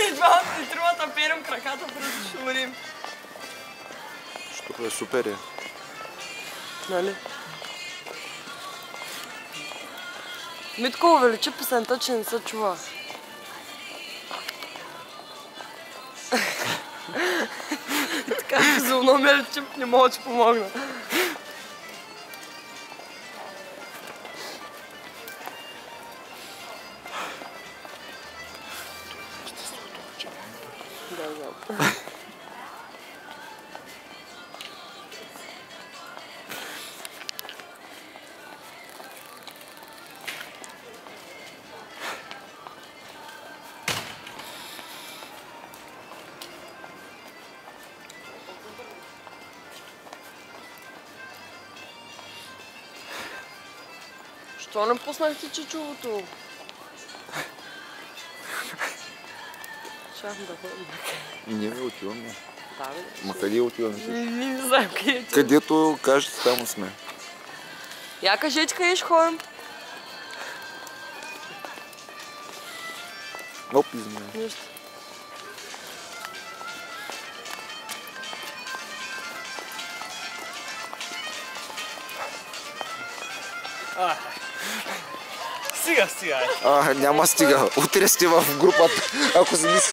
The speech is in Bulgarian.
И тримата перем краката през шуморим. Що е супер е. Нали? Митко увеличи песента, че не се чува. Така физиономия чип не мога да ти помогна. Да. Що не пуснахте чичулото? Чакам да ходим. Не ми отиваме. Да, бе. Ма къде отиваме? Не знам къде ти. Където кажете, там сме. Я кажете къде ще ходим. Оп, извиня. Нищо. Стига. Няма стига. Утре сте в групата, ако си мислите.